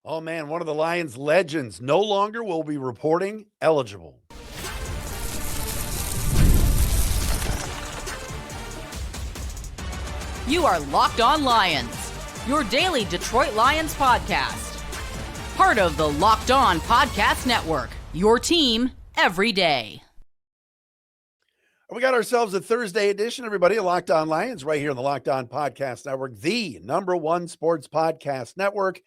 Oh, man, one of the Lions legends no longer will be reporting eligible. You are Locked On Lions, your daily Detroit Lions podcast. Part of the Locked On Podcast Network, your team every day. We got ourselves a Thursday edition, everybody, of Locked On Lions right here on the Locked On Podcast Network, the #1 sports podcast network.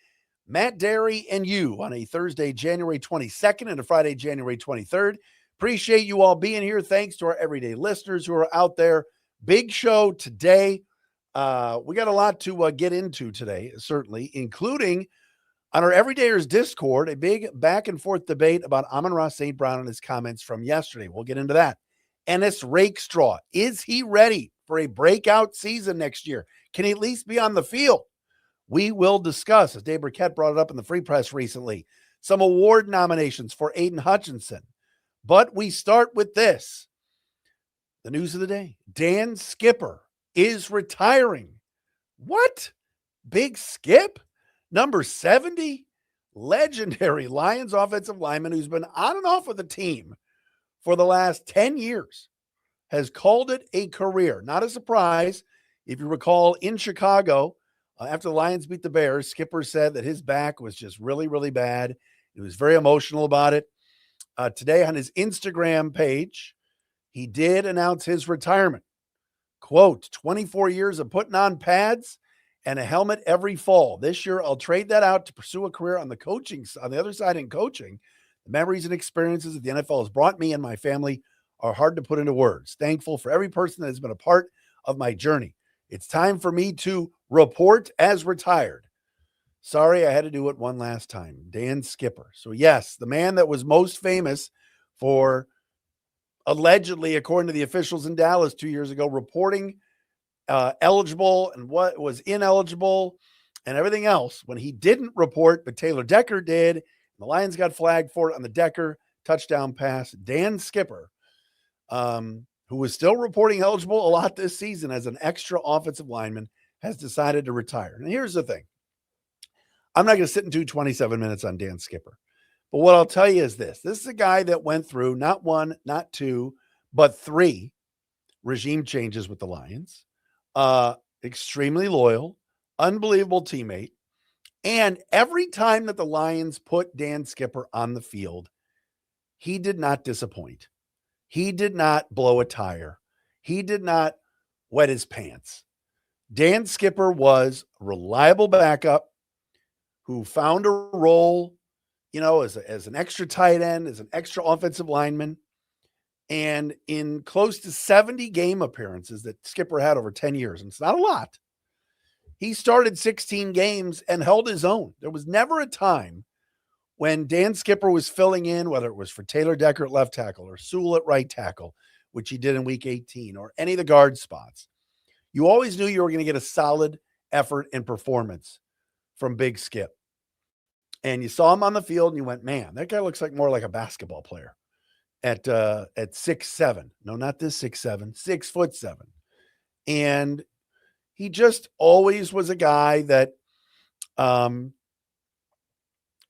Matt Dery and you on a Thursday, January 22nd and a Friday, January 23rd. Appreciate you all being here. Thanks to our everyday listeners who are out there. Big show today. We got a lot to get into today, certainly, including on our Everydayers Discord, a big back and forth debate about Amon-Ra St. Brown and his comments from yesterday. We'll get into that. Ennis Rakestraw, is he ready for a breakout season next year? Can he at least be on the field? We will discuss, as Dave Burkett brought it up in the Free Press recently, some award nominations for Aiden Hutchinson. But we start with this. The news of the day. Dan Skipper is retiring. What? Big Skip? Number 70? Legendary Lions offensive lineman who's been on and off with the team for the last 10 years has called it a career. Not a surprise. If you recall, in Chicago, after the Lions beat the Bears, Skipper said that his back was just really, really bad. He was very emotional about it. Today on his Instagram page, he did announce his retirement. Quote, 24 years of putting on pads and a helmet every fall. This year, I'll trade that out to pursue a career on the other side in coaching. The memories and experiences that the NFL has brought me and my family are hard to put into words. Thankful for every person that has been a part of my journey. It's time for me to report as retired. Sorry, I had to do it one last time. Dan Skipper. So yes, the man that was most famous for allegedly, according to the officials in Dallas 2 years ago, reporting eligible and what was ineligible and everything else when he didn't report, but Taylor Decker did. The Lions got flagged for it on the Decker touchdown pass. Dan Skipper, who was still reporting eligible a lot this season as an extra offensive lineman, has decided to retire. And here's the thing. I'm not going to sit and do 27 minutes on Dan Skipper. But what I'll tell you is this. This is a guy that went through not one, not two, but 3 regime changes with the Lions. Extremely loyal, unbelievable teammate. And every time that the Lions put Dan Skipper on the field, he did not disappoint. He did not blow a tire. He did not wet his pants. Dan Skipper was a reliable backup who found a role, as an extra tight end, as an extra offensive lineman. And in close to 70 game appearances that Skipper had over 10 years, and it's not a lot, he started 16 games and held his own. There was never a time when Dan Skipper was filling in, whether it was for Taylor Decker at left tackle or Sewell at right tackle, which he did in week 18, or any of the guard spots. You always knew you were going to get a solid effort and performance from Big Skip. And you saw him on the field and you went, man, that guy looks more like a basketball player at 6'7". No, not this 6'7", 6'7". And he just always was a guy that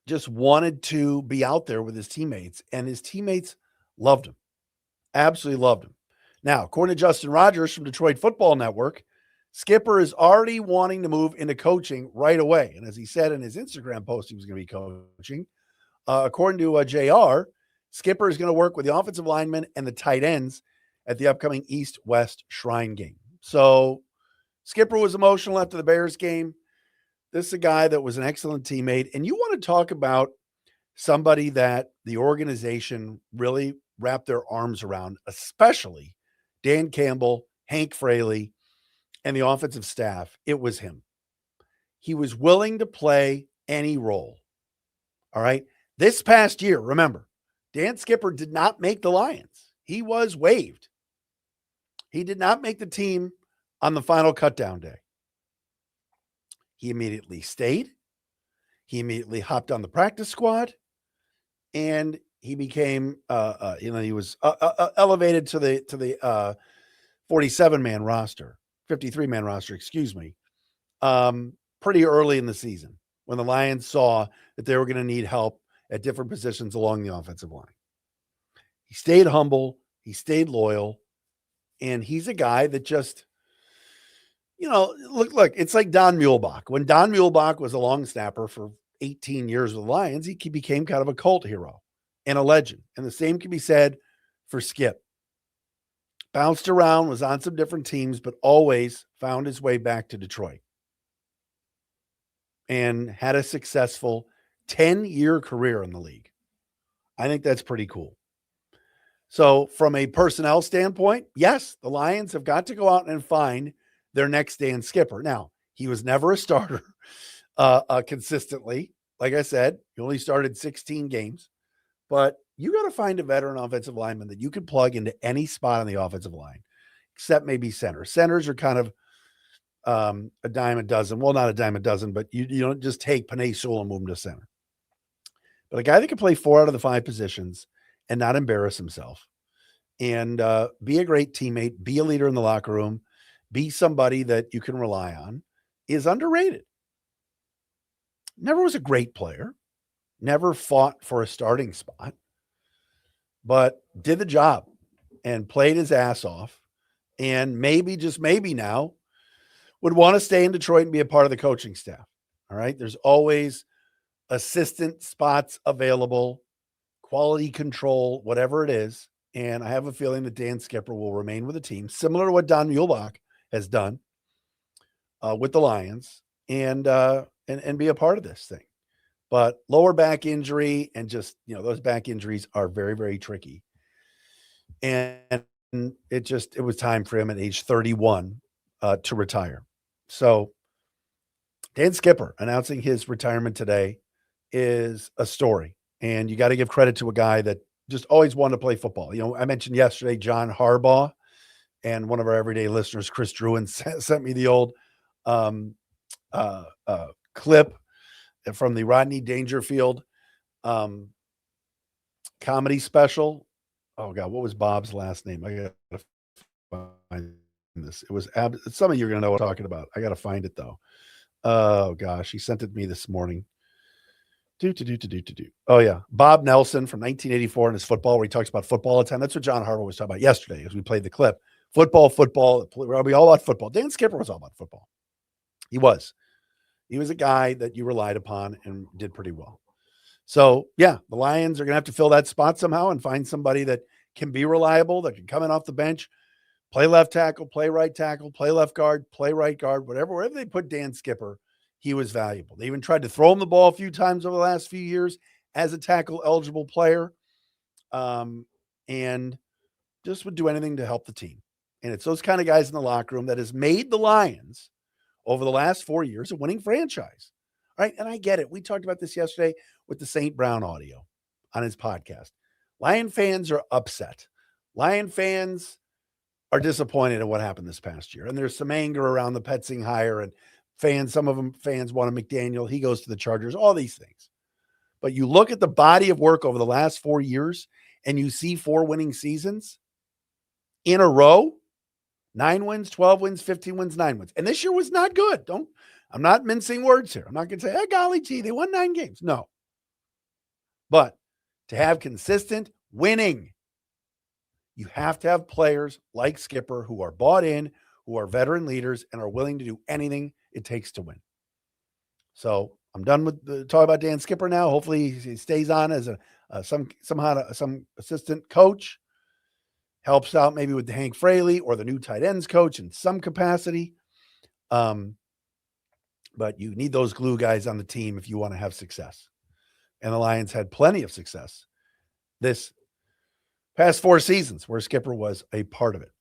just wanted to be out there with his teammates, and his teammates loved him. Absolutely loved him. Now, according to Justin Rogers from Detroit Football Network, Skipper is already wanting to move into coaching right away. And as he said in his Instagram post, he was going to be coaching. According to JR, Skipper is going to work with the offensive linemen and the tight ends at the upcoming East-West Shrine game. So Skipper was emotional after the Bears game. This is a guy that was an excellent teammate. And you want to talk about somebody that the organization really wrapped their arms around, especially Dan Campbell, Hank Fraley, and the offensive staff. It was him. He was willing to play any role. All right. This past year, remember, Dan Skipper did not make the Lions. He was waived. He did not make the team on the final cutdown day. He immediately stayed. He immediately hopped on the practice squad, and he became, he was elevated to the 47-man roster, 53-man roster, excuse me, pretty early in the season, when the Lions saw that they were going to need help at different positions along the offensive line. He stayed humble. He stayed loyal. And he's a guy that just, look, it's like Don Muhlbach. When Don Muhlbach was a long snapper for 18 years with the Lions, he became kind of a cult hero and a legend. And the same can be said for Skip. Bounced around, was on some different teams, but always found his way back to Detroit and had a successful 10-year career in the league. I think that's pretty cool. So from a personnel standpoint, yes, the Lions have got to go out and find their next Dan Skipper. Now, he was never a starter consistently. Like I said, he only started 16 games. But you got to find a veteran offensive lineman that you can plug into any spot on the offensive line, except maybe center. Centers are kind of a dime a dozen. Well, not a dime a dozen, but you don't just take Panay Sewell and move him to center. But a guy that can play 4 out of the 5 positions and not embarrass himself and be a great teammate, be a leader in the locker room, be somebody that you can rely on is underrated. Never was a great player, never fought for a starting spot, but did the job and played his ass off. And maybe, just maybe now, would want to stay in Detroit and be a part of the coaching staff. All right. There's always assistant spots available, quality control, whatever it is. And I have a feeling that Dan Skipper will remain with the team, similar to what Don Muhlbach has done with the Lions, and be a part of this thing. But lower back injury and just, those back injuries are very, very tricky. And it was time for him at age 31 to retire. So Dan Skipper announcing his retirement today is a story. And you got to give credit to a guy that just always wanted to play football. I mentioned yesterday, John Harbaugh, and one of our everyday listeners, Chris Druin, sent me the old clip from the Rodney Dangerfield comedy special. Oh God, what was Bob's last name? I got to find this. It was some of you are going to know what I'm talking about. I got to find it though. Oh gosh, he sent it to me this morning. Oh yeah. Bob Nelson from 1984 in his football, where he talks about football all the time. That's what John Harbaugh was talking about yesterday as we played the clip. Football. We all about football. Dan Skipper was all about football. He was a guy that you relied upon and did pretty well. So yeah, the Lions are going to have to fill that spot somehow and find somebody that can be reliable, that can come in off the bench, play left tackle, play right tackle, play left guard, play right guard, wherever they put Dan Skipper, he was valuable. They even tried to throw him the ball a few times over the last few years as a tackle eligible player, and just would do anything to help the team. And it's those kind of guys in the locker room that has made the Lions over the last 4 years a winning franchise. All right. And I get it. We talked about this yesterday with the St. Brown audio on his podcast. Lion fans are upset. Lion fans are disappointed in what happened this past year. And there's some anger around the Petzing hire, and some of them fans want a McDaniel. He goes to the Chargers, all these things. But you look at the body of work over the last 4 years and you see 4 winning seasons in a row. 9 wins, 12 wins, 15 wins, 9 wins. And this year was not good. I'm not mincing words here. I'm not going to say, hey, golly gee, they won 9 games. No. But to have consistent winning, you have to have players like Skipper who are bought in, who are veteran leaders, and are willing to do anything it takes to win. So I'm done with the talk about Dan Skipper now. Hopefully he stays on as some assistant coach. Helps out maybe with the Hank Fraley or the new tight ends coach in some capacity. But you need those glue guys on the team if you want to have success. And the Lions had plenty of success this past 4 seasons where Skipper was a part of it.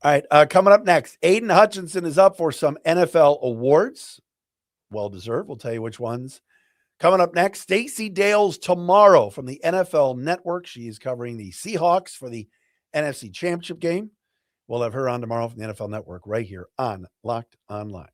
All right, coming up next, Aiden Hutchinson is up for some NFL awards. Well-deserved. We'll tell you which ones. Coming up next, Stacey Dales tomorrow from the NFL Network. She is covering the Seahawks for the NFC Championship game. We'll have her on tomorrow from the NFL Network right here on Locked On Lions.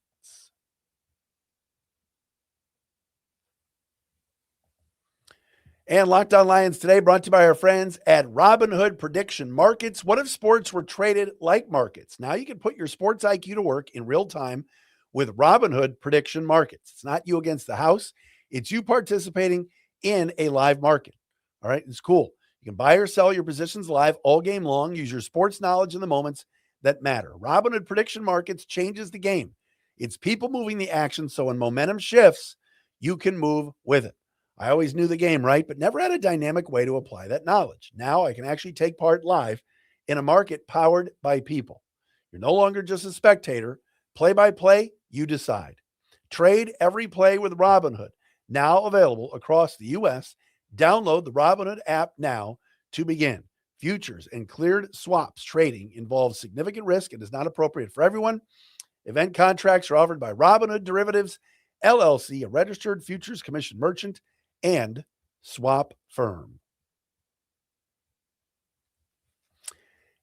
And Locked On Lions today brought to you by our friends at Robinhood Prediction Markets. What if sports were traded like markets? Now you can put your sports IQ to work in real time with Robinhood prediction markets. It's not you against the house. It's you participating in a live market. All right. It's cool. You can buy or sell your positions live all game long. Use your sports knowledge in the moments that matter. Robinhood prediction markets changes the game. It's people moving the action. So when momentum shifts, you can move with it. I always knew the game, right? But never had a dynamic way to apply that knowledge. Now I can actually take part live in a market powered by people. You're no longer just a spectator. Play by play, you decide. Trade every play with Robinhood, now available across the U.S. Download the Robinhood app now to begin. Futures and cleared swaps trading involves significant risk and is not appropriate for everyone. Event contracts are offered by Robinhood Derivatives, LLC, a registered futures commission merchant and swap firm.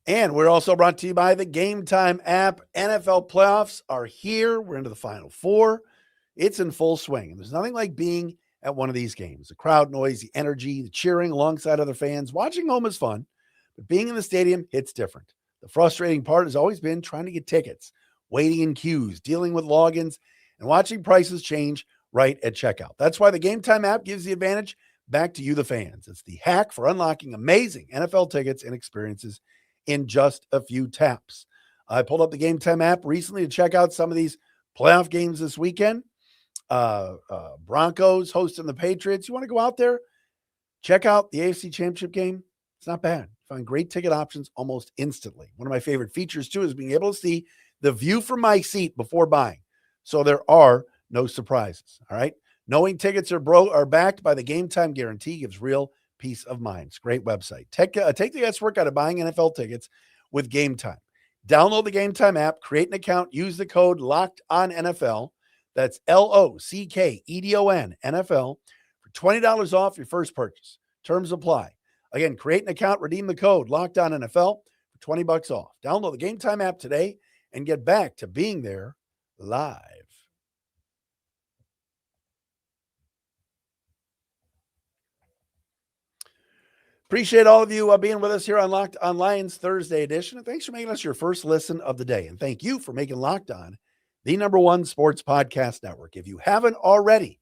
And we're also brought to you by the Game Time app. NFL playoffs are here. We're into the Final Four. It's in full swing. And there's nothing like being at one of these games. The crowd noise, the energy, the cheering alongside other fans. Watching home is fun, but being in the stadium hits different. The frustrating part has always been trying to get tickets, waiting in queues, dealing with logins, and watching prices change right at checkout. That's why the Game Time app gives the advantage back to you, the fans. It's the hack for unlocking amazing NFL tickets and experiences in just a few taps. I pulled up the Game Time app recently to check out some of these playoff games this weekend. Broncos hosting the Patriots. You want to go out there, check out the AFC Championship game. It's not bad. Find great ticket options almost instantly. One of my favorite features too is being able to see the view from my seat before buying. So there are no surprises. All right. Knowing tickets are backed by the Game Time guarantee gives real peace of mind. It's a great website. Take the guesswork out of buying NFL tickets with Game Time. Download the Game Time app, create an account, use the code LOCKEDONNFL. That's LOCKEDON NFL for $20 off your first purchase. Terms apply. Again, create an account, redeem the code LOCKEDONNFL for $20 off. Download the Game Time app today and get back to being there live. Appreciate all of you being with us here on Locked On Lions Thursday edition. And thanks for making us your first listen of the day. And thank you for making Locked On the #1 sports podcast network. If you haven't already,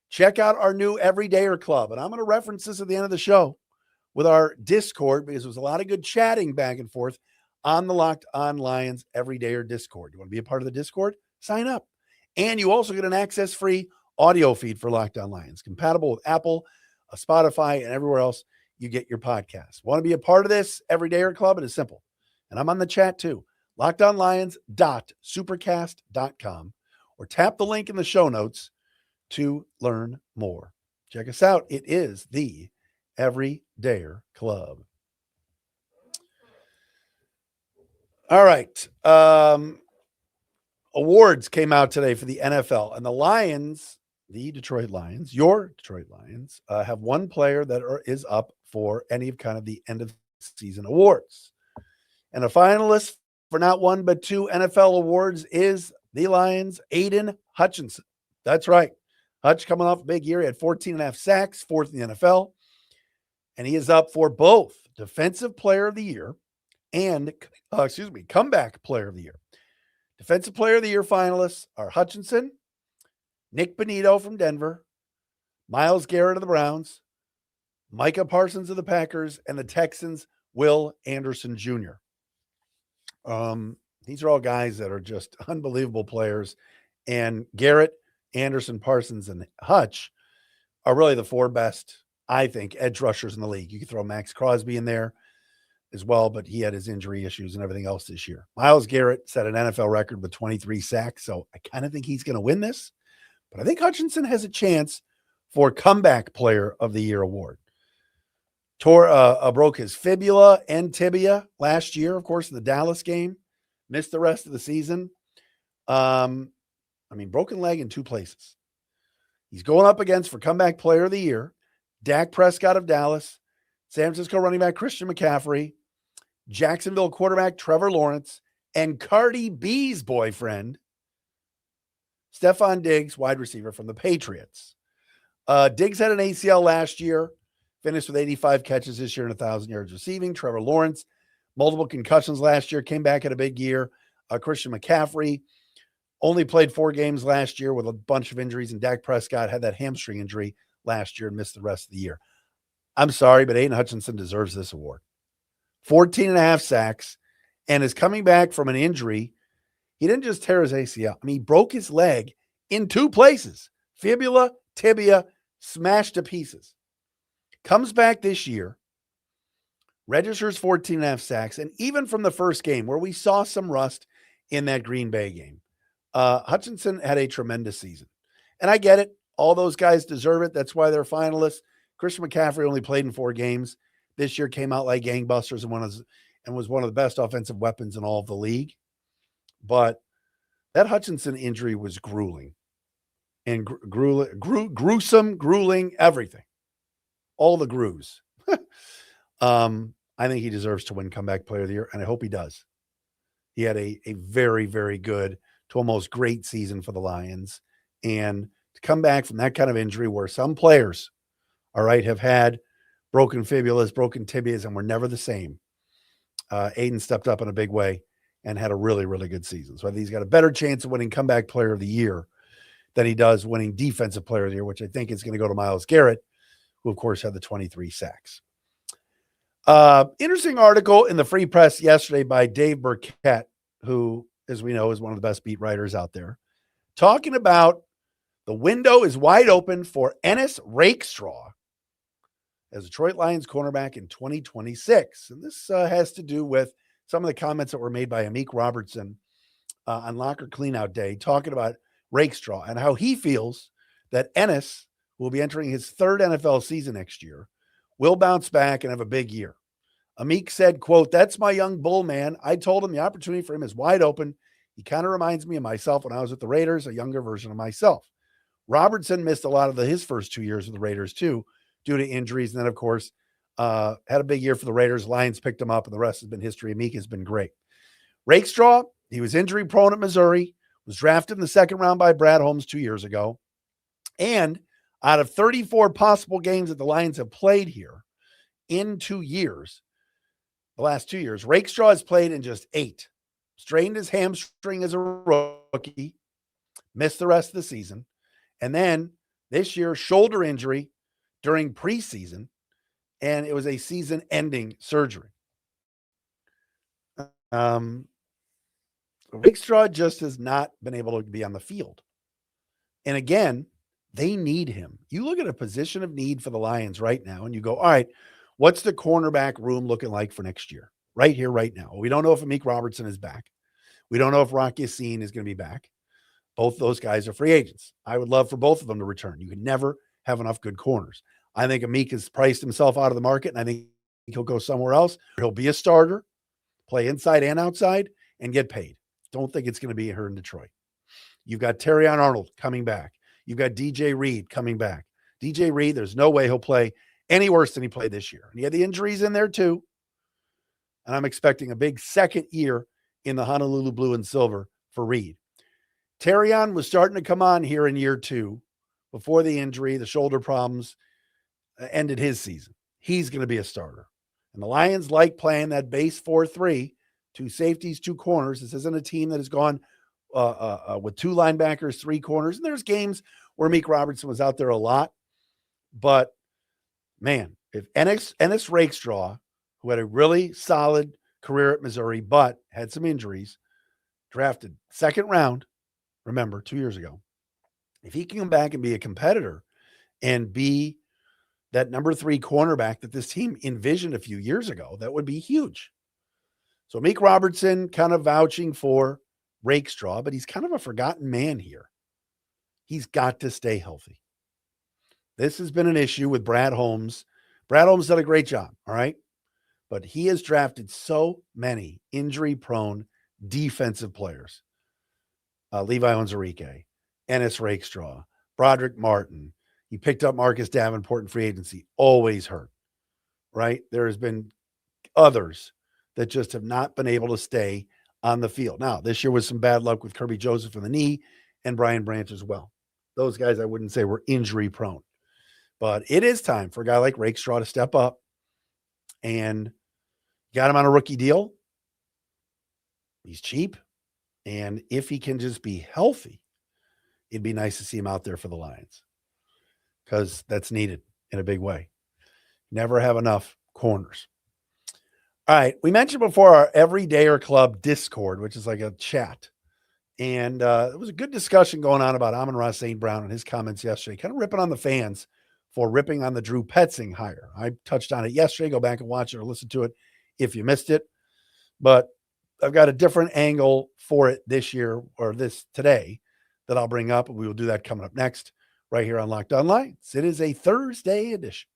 check out our new Everydayer Club. And I'm going to reference this at the end of the show with our Discord because there was a lot of good chatting back and forth on the Locked On Lions Everydayer Discord. You want to be a part of the Discord? Sign up. And you also get an access-free audio feed for Locked On Lions, compatible with Apple, Spotify, and everywhere else you get your podcast. Want to be a part of this Everydayer Club? It is simple. And I'm on the chat too. LockedOnLions.supercast.com or tap the link in the show notes to learn more. Check us out. It is the Everydayer Club. All right. Awards came out today for the NFL, and the Lions, the Detroit Lions, your Detroit Lions, have one player that is up for any of kind of the end of season awards. And a finalist for not one but two NFL awards is the Lions' Aiden Hutchinson. That's right. Hutch coming off a big year. He had 14.5 sacks, fourth in the NFL. And he is up for both Defensive Player of the Year and, Comeback Player of the Year. Defensive Player of the Year finalists are Hutchinson, Nick Bonito from Denver, Myles Garrett of the Browns, Micah Parsons of the Packers, and the Texans' Will Anderson Jr. These are all guys that are just unbelievable players. And Garrett, Anderson, Parsons, and Hutch are really the four best, I think, edge rushers in the league. You could throw Max Crosby in there as well, but he had his injury issues and everything else this year. Myles Garrett set an NFL record with 23 sacks, so I kind of think he's going to win this. But I think Hutchinson has a chance for Comeback Player of the Year award. Broke his fibula and tibia last year, of course, in the Dallas game. Missed the rest of the season. Broken leg in two places. He's going up against, for Comeback Player of the Year, Dak Prescott of Dallas, San Francisco running back Christian McCaffrey, Jacksonville quarterback Trevor Lawrence, and Cardi B's boyfriend, Stephon Diggs, wide receiver from the Patriots. Diggs had an ACL last year, finished with 85 catches this year and 1,000 yards receiving. Trevor Lawrence, multiple concussions last year, came back at a big year. Christian McCaffrey, only played 4 games last year with a bunch of injuries, and Dak Prescott had that hamstring injury last year and missed the rest of the year. I'm sorry, but Aiden Hutchinson deserves this award. 14 and a half sacks, and is coming back from an injury. He didn't just tear his ACL. I mean, he broke his leg in 2 places. Fibula, tibia, smashed to pieces. Comes back this year, registers 14 and a half sacks, and even from the first game where we saw some rust in that Green Bay game, Hutchinson had a tremendous season. And I get it. All those guys deserve it. That's why they're finalists. Christian McCaffrey only played in 4 games. This year came out like gangbusters and was one of the best offensive weapons in all of the league. But that Hutchinson injury was grueling and gruesome, grueling, everything. All the grooves. I think he deserves to win Comeback Player of the Year, and I hope he does. He had a very, very good to almost great season for the Lions. And to come back from that kind of injury where some players, all right, have had broken fibulas, broken tibias, and were never the same. Aiden stepped up in a big way and had a really, really good season. So I think he's got a better chance of winning Comeback Player of the Year than he does winning Defensive Player of the Year, which I think is going to go to Myles Garrett, who, of course, had the 23 sacks. Interesting article in the Free Press yesterday by Dave Burkett, who, as we know, is one of the best beat writers out there, talking about the window is wide open for Ennis Rakestraw as Detroit Lions cornerback in 2026. And this has to do with some of the comments that were made by Amik Robertson on Locker Cleanout Day, talking about Rakestraw and how he feels that Ennis, who will be entering his 3rd NFL season next year, will bounce back and have a big year. Amik said, quote, "That's my young bull, man. I told him the opportunity for him is wide open. He kind of reminds me of myself when I was with the Raiders, a younger version of myself." Robertson missed a lot of his first 2 years with the Raiders too, due to injuries. And then, of course, had a big year for the Raiders. Lions picked him up, and the rest has been history. Amik has been great. Rakestraw, he was injury prone at Missouri, was drafted in the 2nd round by Brad Holmes 2 years ago. And out of 34 possible games that the Lions have played here in 2 years, the last 2 years, Rakestraw has played in just 8. Strained his hamstring as a rookie, missed the rest of the season. And then this year, shoulder injury during preseason, and it was a season-ending surgery. Rakestraw just has not been able to be on the field. And again, they need him. You look at a position of need for the Lions right now, and you go, all right, what's the cornerback room looking like for next year? Right here, right now. We don't know if Amik Robertson is back. We don't know if Rock Ya-Sin is going to be back. Both those guys are free agents. I would love for both of them to return. You can never have enough good corners. I think Amik has priced himself out of the market, and I think he'll go somewhere else. He'll be a starter, play inside and outside, and get paid. Don't think it's going to be here in Detroit. You've got Terrion Arnold coming back. You've got DJ Reed coming back. DJ Reed, there's no way he'll play any worse than he played this year. And he had the injuries in there too. And I'm expecting a big second year in the Honolulu blue and silver for Reed. Terrion was starting to come on here in year 2 before the injury, the shoulder problems ended his season. He's going to be a starter. And the Lions like playing that base 4-3, 2 safeties, 2 corners. This isn't a team that has gone with 2 linebackers, 3 corners. And there's games where Amik Robertson was out there a lot. But, man, if Ennis Rakestraw, who had a really solid career at Missouri but had some injuries, drafted 2nd round, remember, 2 years ago, if he can come back and be a competitor and be that number 3 cornerback that this team envisioned a few years ago, that would be huge. So Amik Robertson kind of vouching for Rakestraw, but he's kind of a forgotten man here. He's got to stay healthy. This has been an issue with Brad Holmes. Brad Holmes did a great job, all right? But he has drafted so many injury-prone defensive players. Levi Onwuzurike, Ennis Rakestraw, Broderick Martin. He picked up Marcus Davenport in free agency, always hurt, right? There has been others that just have not been able to stay on the field. Now, this year was some bad luck with Kirby Joseph in the knee and Brian Branch as well. Those guys I wouldn't say were injury prone. But it is time for a guy like Rakestraw to step up, and got him on a rookie deal. He's cheap, And if he can just be healthy, it'd be nice to see him out there for the Lions because that's needed in a big way. Never have enough corners. All right. We mentioned before our Everydayer Club Discord, which is like a chat. And there was a good discussion going on about Amon-Ra St. Brown and his comments yesterday, kind of ripping on the fans for ripping on the Drew Petzing hire. I touched on it yesterday. Go back and watch it or listen to it if you missed it. But I've got a different angle for it this year or this today that I'll bring up. We will do that coming up next right here on Locked On Lions. It is a Thursday edition.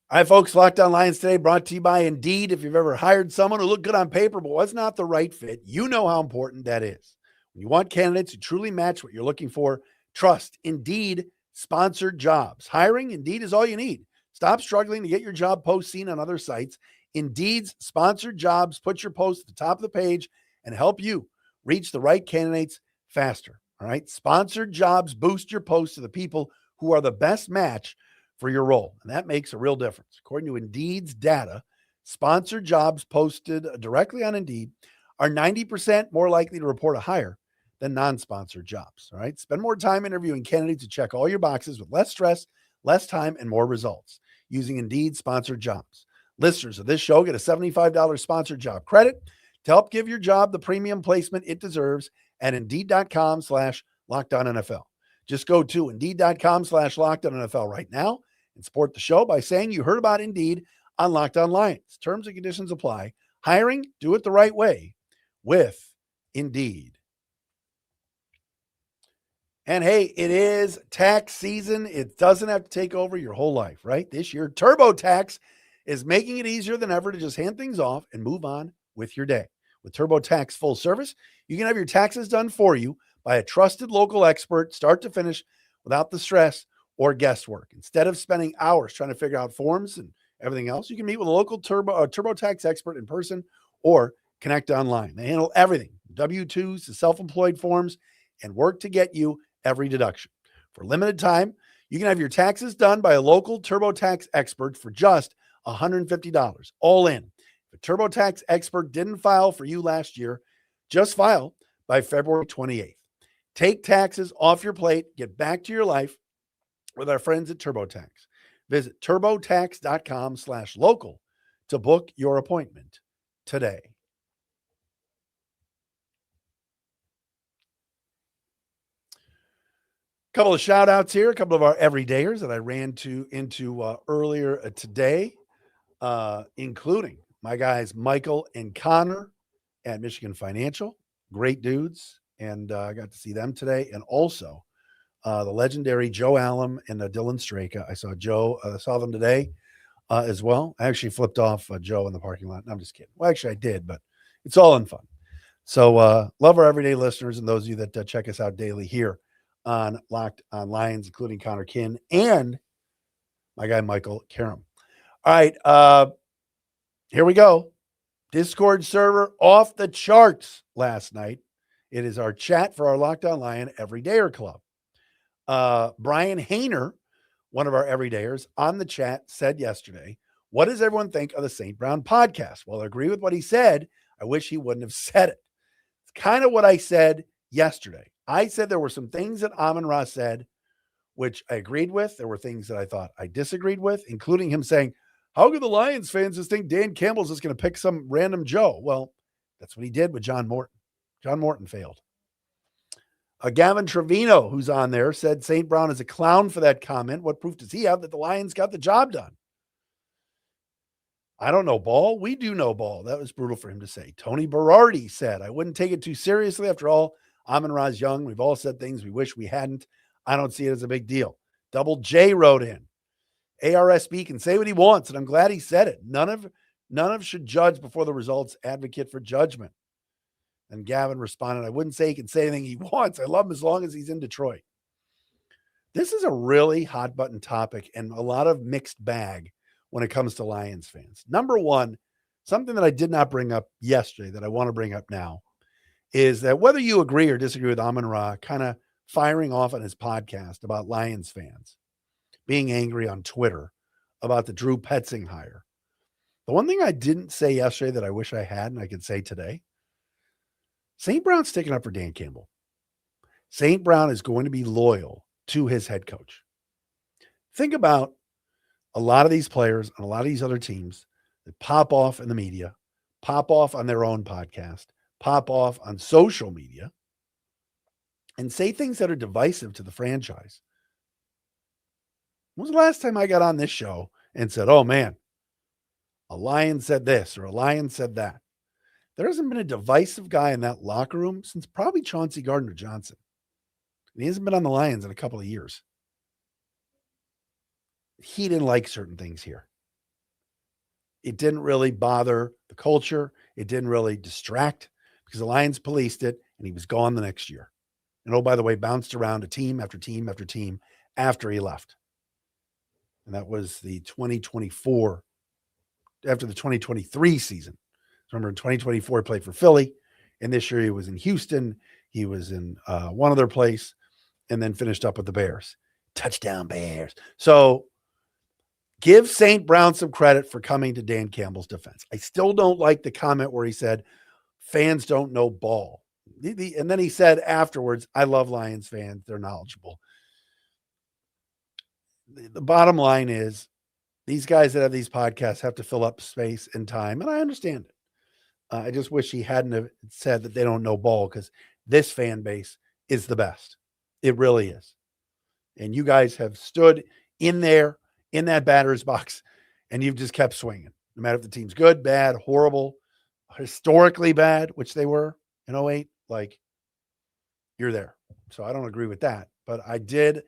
All right, folks, Locked On Lions today brought to you by Indeed. If you've ever hired someone who looked good on paper but was not the right fit, you know how important that is. When you want candidates who truly match what you're looking for, trust Indeed sponsored jobs. Hiring, Indeed is all you need. Stop struggling to get your job post seen on other sites. Indeed's sponsored jobs put your post at the top of the page and help you reach the right candidates faster. All right, sponsored jobs boost your post to the people who are the best match for your role. And that makes a real difference. According to Indeed's data, sponsored jobs posted directly on Indeed are 90% more likely to report a hire than non-sponsored jobs. All right. Spend more time interviewing candidates who check all your boxes with less stress, less time, and more results using Indeed sponsored jobs. Listeners of this show get a $75 sponsored job credit to help give your job the premium placement it deserves at Indeed.com/LockedOnNFL. Just go to Indeed.com/LockedOnNFL right now and support the show by saying you heard about Indeed on Locked On Lions. Terms and conditions apply. Hiring, do it the right way with Indeed. And hey, it is tax season. It doesn't have to take over your whole life, right? This year, TurboTax is making it easier than ever to just hand things off and move on with your day. With TurboTax full service, you can have your taxes done for you by a trusted local expert, start to finish, without the stress or guesswork. Instead of spending hours trying to figure out forms and everything else, you can meet with a local TurboTax expert in person or connect online. They handle everything, W-2s to self-employed forms, and work to get you every deduction. For limited time, you can have your taxes done by a local TurboTax expert for just $150, all in. If a TurboTax expert didn't file for you last year, just file by February 28th. Take taxes off your plate, get back to your life with our friends at TurboTax. Visit turbotax.com/local to book your appointment today. Couple of shout outs here, a couple of our everydayers that I ran into earlier today, including my guys, Michael and Connor at Michigan Financial, great dudes. And I got to see them today. And also the legendary Joe Allen and Dylan Straka. I saw saw them today as well. I actually flipped off Joe in the parking lot. No, I'm just kidding. Well, actually I did, but it's all in fun. So love our everyday listeners and those of you that check us out daily here on Locked On Lions, including Connor Kinn and my guy, Michael Karam. All right. Here we go. Discord server off the charts last night. It is our chat for our Locked On Lion Everydayer Club. Brian Hayner, one of our everydayers on the chat, said yesterday, what does everyone think of the St. Brown podcast? Well, I agree with what he said. I wish he wouldn't have said it. It's kind of what I said yesterday. I said there were some things that Amon-Ra said, which I agreed with. There were things that I thought I disagreed with, including him saying, how could the Lions fans just think Dan Campbell's just going to pick some random Joe? Well, that's what he did with John Morton. John Morton failed. Gavin Trevino, who's on there, said St. Brown is a clown for that comment. What proof does he have that the Lions got the job done? I don't know ball. We do know ball. That was brutal for him to say. Tony Berardi said, I wouldn't take it too seriously. After all, Amon-Ra's young. We've all said things we wish we hadn't. I don't see it as a big deal. Double J wrote in. ARSB can say what he wants, and I'm glad he said it. None of should judge before the results. Advocate for judgment. And Gavin responded, I wouldn't say he can say anything he wants. I love him as long as he's in Detroit. This is a really hot button topic and a lot of mixed bag when it comes to Lions fans. Number one, something that I did not bring up yesterday that I want to bring up now is that whether you agree or disagree with Amon-Ra kind of firing off on his podcast about Lions fans, being angry on Twitter about the Drew Petzing hire, The one thing I didn't say yesterday that I wish I had and I could say today, St. Brown's sticking up for Dan Campbell. St. Brown is going to be loyal to his head coach. Think about a lot of these players and a lot of these other teams that pop off in the media, pop off on their own podcast, pop off on social media, and say things that are divisive to the franchise. When was the last time I got on this show and said, oh man, a Lion said this or a Lion said that? There hasn't been a divisive guy in that locker room since probably Chauncey Gardner-Johnson. And he hasn't been on the Lions in a couple of years. He didn't like certain things here. It didn't really bother the culture. It didn't really distract because the Lions policed it and he was gone the next year. And oh, by the way, bounced around a team after team after team after he left. And that was the 2024, after the 2023 season. Remember, in 2024, he played for Philly. And this year he was in Houston. He was in one other place and then finished up with the Bears. Touchdown Bears. So give St. Brown some credit for coming to Dan Campbell's defense. I still don't like the comment where he said, fans don't know ball. And then he said afterwards, I love Lions fans. They're knowledgeable. The bottom line is these guys that have these podcasts have to fill up space and time. And I understand it. I just wish he hadn't have said that they don't know ball because this fan base is the best. It really is. And you guys have stood in there, in that batter's box, and you've just kept swinging. No matter if the team's good, bad, horrible, historically bad, which they were in 08, like, you're there. So I don't agree with that. But I did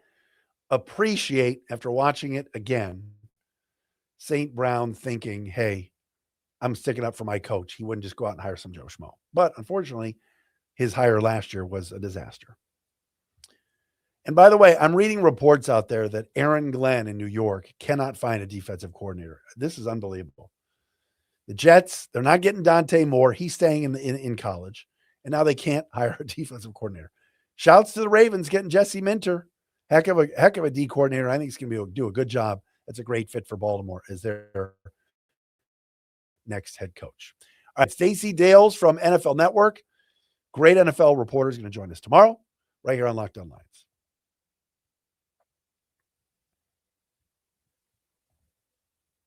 appreciate, after watching it again, St. Brown thinking, hey, I'm sticking up for my coach. He wouldn't just go out and hire some Joe Schmo. But unfortunately, his hire last year was a disaster. And by the way, I'm reading reports out there that Aaron Glenn in New York cannot find a defensive coordinator. This is unbelievable. The Jets, they're not getting Dante Moore. He's staying in college. And now they can't hire a defensive coordinator. Shouts to the Ravens getting Jesse Minter. Heck of a D coordinator. I think he's going to do a good job. That's a great fit for Baltimore as their next head coach. All right, Stacey Dales from NFL Network. Great NFL reporter is going to join us tomorrow right here on Locked On Lions.